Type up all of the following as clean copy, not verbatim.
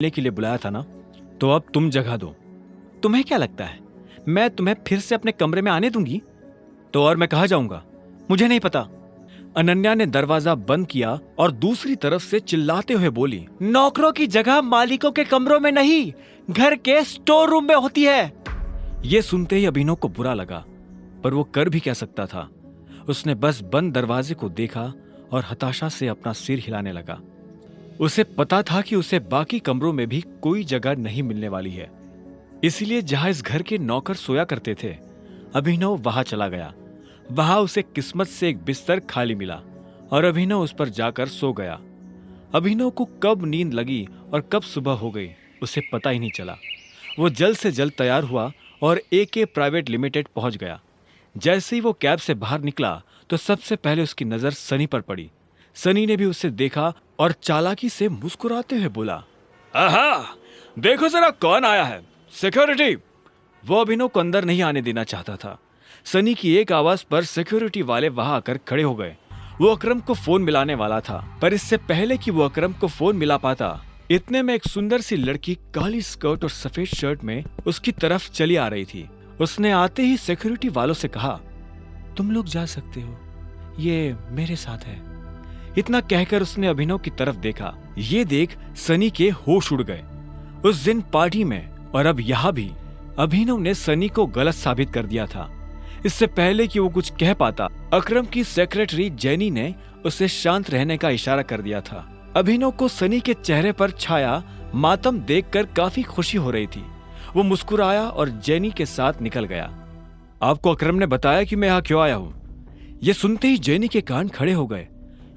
मिलने के लिए बुलाया था ना, तो अब तुम जगह दो। तुम्हें क्या लगता है मैं तुम्हें फिर से अपने कमरे में आने दूंगी? तो और मैं कहाँ जाऊंगा? मुझे नहीं पता। अनन्या ने दरवाजा बंद किया और दूसरी तरफ से चिल्लाते हुए बोली, नौकरों की जगह मालिकों के कमरों में नहीं, घर के स्टोर रूम में होती है। यह सुनते ही अभिनव को बुरा लगा, पर वो कर भी क्या सकता था। उसने बस बंद दरवाजे को देखा और हताशा से अपना सिर हिलाने लगा। उसे पता था कि उसे बाकी कमरों में भी कोई जगह नहीं मिलने वाली है, इसलिए जहां इस घर के नौकर सोया करते थे, अभिनव वहां चला गया। वहां उसे किस्मत से एक बिस्तर खाली मिला और अभिनव उस पर जाकर सो गया। अभिनव को कब नींद लगी और कब सुबह हो गई उसे पता ही नहीं चला। वो जल्द से जल्द तैयार हुआ और एके प्राइवेट लिमिटेड पहुंच गया। जैसे ही वो कैब से बाहर निकला तो सबसे पहले उसकी नजर सनी पर पड़ी। सनी ने भी उसे देखा और चालाकी से मुस्कुराते हुए बोला, आहा, देखो जरा कौन आया है, सिक्योरिटी। वो अभिनव को अंदर नहीं आने देना चाहता था। सनी की एक आवाज पर सिक्योरिटी वाले वहां आकर खड़े हो गए। वो अकरम को फोन मिलाने वाला था, पर इससे पहले कि वो अकरम को फोन मिला पाता, इतने में एक सुंदर सी लड़की काली स्कर्ट और सफेद शर्ट में उसकी तरफ चली आ रही थी। उसने आते ही सिक्योरिटी वालों से कहा, तुम लोग जा सकते हो, ये मेरे साथ है। इतना कहकर उसने अभिनव की तरफ देखा। ये देख सनी के होश उड़ गए। उस दिन पार्टी में और अब यहाँ भी अभिनव ने सनी को गलत साबित कर दिया था। इससे पहले कि वो कुछ कह पाता, अकरम की सेक्रेटरी जेनी ने उसे शांत रहने का इशारा कर दिया था। अभिनव को सनी के चेहरे पर छाया मातम देखकर काफी खुशी हो रही थी। वो मुस्कुराया और जेनी के साथ निकल गया। आपको अकरम ने बताया कि मैं यहाँ क्यों आया हूँ? ये सुनते ही जेनी के कान खड़े हो गए।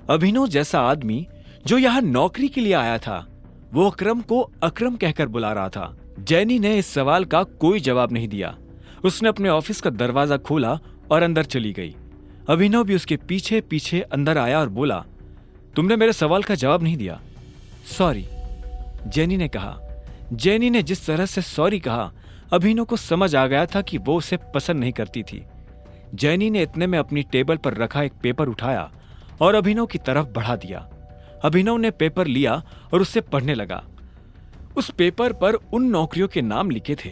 अभिनव जैसा आदमी जो यहाँ नौकरी के लिए आया था, वो अकरम को अकरम कहकर बुला रहा था। जेनी ने इस सवाल का कोई जवाब नहीं दिया। उसने अपने ऑफिस का दरवाजा खोला और अंदर चली गई। अभिनव भी उसके पीछे पीछे अंदर आया और बोला, तुमने मेरे सवाल का जवाब नहीं दिया। सॉरी, जेनी ने कहा। जेनी ने जिस तरह से सॉरी कहा, अभिनव को समझ आ गया था कि वो उसे पसंद नहीं करती थी। जेनी ने इतने में अपनी टेबल पर रखा एक पेपर उठाया और अभिनव की तरफ बढ़ा दिया। अभिनव ने पेपर लिया और उसे पढ़ने लगा। उस पेपर पर उन नौकरियों के नाम लिखे थे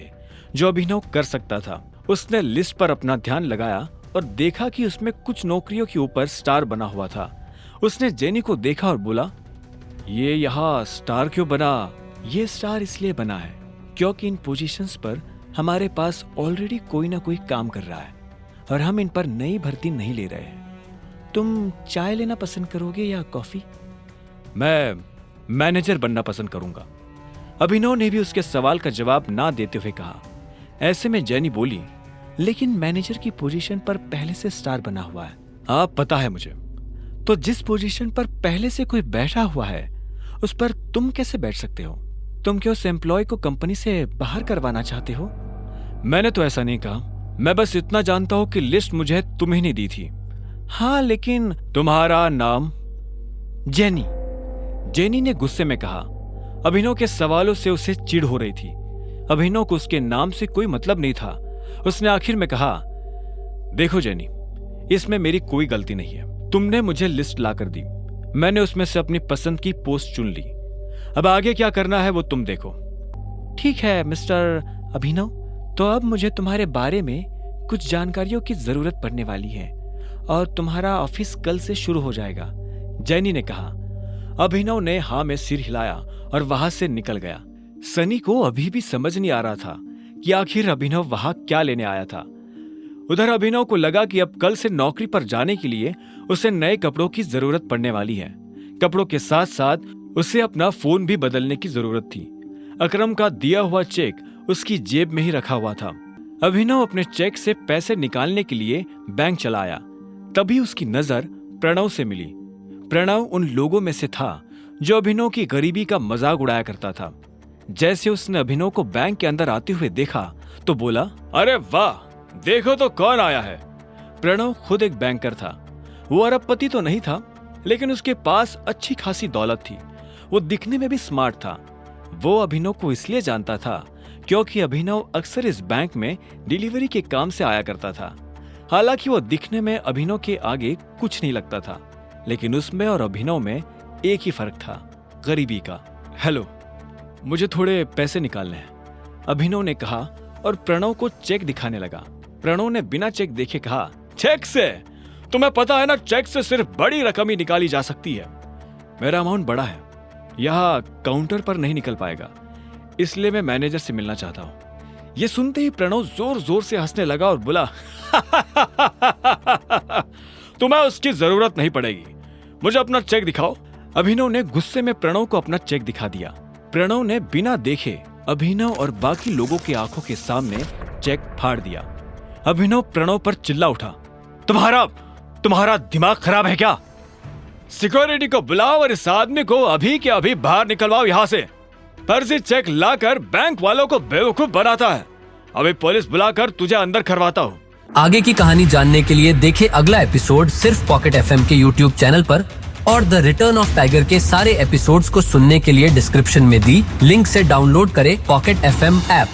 जो अभिनव कर सकता था। उसने लिस्ट पर अपना ध्यान लगाया और देखा कि उसमें कुछ नौकरियों के ऊपर स्टार बना हुआ था। उसने जेनी को देखा और बोला, ये यहाँ स्टार क्यों बना? ये स्टार इसलिए बना है क्योंकि इन पोजीशंस पर हमारे पास ऑलरेडी कोई ना कोई काम कर रहा है और हम इन पर नई भर्ती नहीं ले रहे हैं। तुम चाय लेना पसंद करोगे या कॉफी? मैं मैनेजर बनना पसंद करूंगा। अभिनव ने भी उसके सवाल का जवाब ना देते हुए कहा। ऐसे में जेनी बोली, लेकिन मैनेजर की पोजीशन पर पहले से स्टार बना हुआ है। आप पता है मुझे। तो जिस पोजीशन पर पहले से कोई बैठा हुआ है उस पर तुम कैसे बैठ सकते हो? तुम क्या उस एम्प्लॉय को कंपनी से बाहर करवाना चाहते हो? मैंने तो ऐसा नहीं कहा। मैं बस इतना जानता हूं कि लिस्ट मुझे तुम्हें नहीं दी थी। हाँ, लेकिन तुम्हारा नाम? जेनी। जेनी ने गुस्से में कहा। अभिनव के सवालों से उसे चिढ़ हो रही थी। अभिनव को उसके नाम से कोई मतलब नहीं था। उसने आखिर में कहा, देखो जेनी, इसमें मेरी कोई गलती नहीं है। तुमने मुझे लिस्ट लाकर दी, मैंने उसमें से अपनी पसंद की पोस्ट चुन ली। अब आगे क्या करना है वो तुम देखो। ठीक है मिस्टर अभिनव, तो अब मुझे तुम्हारे बारे में कुछ जानकारियों की जरूरत पड़ने वाली है और तुम्हारा ऑफिस कल से शुरू हो जाएगा, जेनी ने कहा। अभिनव ने हाँ में सिर हिलाया और वहां से निकल गया। सनी को अभी भी समझ नहीं आ रहा था कि आखिर अभिनव वहां क्या लेने आया था। उधर अभिनव को लगा कि अब कल से नौकरी पर जाने के लिए उसे नए कपड़ों की जरूरत पड़ने वाली है। कपड़ों के साथ साथ उसे अपना फोन भी बदलने की जरूरत थी। अकरम का दिया हुआ चेक उसकी जेब में ही रखा हुआ था। अभिनव अपने चेक से पैसे निकालने के लिए बैंक चला आया। तभी उसकी नजर प्रणव से मिली। प्रणव उन लोगों में से था जो अभिनव की गरीबी का मजाक उड़ाया करता था। जैसे उसने अभिनव को बैंक के अंदर आते हुए देखा तो बोला, अरे वाह, देखो तो कौन आया है। प्रणव खुद एक बैंकर था। वो अरबपति तो नहीं था, लेकिन उसके पास अच्छी खासी दौलत थी। वो दिखने में भी स्मार्ट था। वो अभिनव को इसलिए जानता था क्योंकि अभिनव अक्सर इस बैंक में डिलीवरी के काम से आया करता था। हालांकि वो दिखने में अभिनव के आगे कुछ नहीं लगता था, लेकिन उसमें और अभिनव में एक ही फर्क था, गरीबी का। हेलो, मुझे थोड़े पैसे निकालने हैं, अभिनव ने कहा और प्रणव को चेक दिखाने लगा। प्रणव ने बिना चेक देखे कहा, चेक से? तुम्हें पता है ना, चेक से सिर्फ बड़ी रकम ही निकाली जा सकती है। मेरा अमाउंट बड़ा है, यहाँ काउंटर पर नहीं निकल पाएगा, इसलिए मैं मैनेजर से मिलना चाहता हूँ। ये सुनते ही प्रणव जोर जोर से हंसने लगा और बोला, तुम्हें उसकी जरूरत नहीं पड़ेगी, मुझे अपना चेक दिखाओ। अभिनव ने गुस्से में प्रणव को अपना चेक दिखा दिया। प्रणव ने बिना देखे अभिनव और बाकी लोगों की आंखों के सामने चेक फाड़ दिया। अभिनव प्रणव पर चिल्ला उठा, तुम्हारा दिमाग खराब है क्या? सिक्योरिटी को बुलाओ और इस आदमी को अभी के अभी बाहर निकलवाओ यहाँ से। फर्जी चेक लाकर बैंक वालों को बेवकूफ बनाता है। अभी पुलिस बुलाकर तुझे अंदर करवाता हूँ। आगे की कहानी जानने के लिए देखें अगला एपिसोड सिर्फ पॉकेट एफएम के यूट्यूब चैनल पर, और द रिटर्न ऑफ टाइगर के सारे एपिसोड्स को सुनने के लिए डिस्क्रिप्शन में दी लिंक से डाउनलोड करें पॉकेट एफएम ऐप।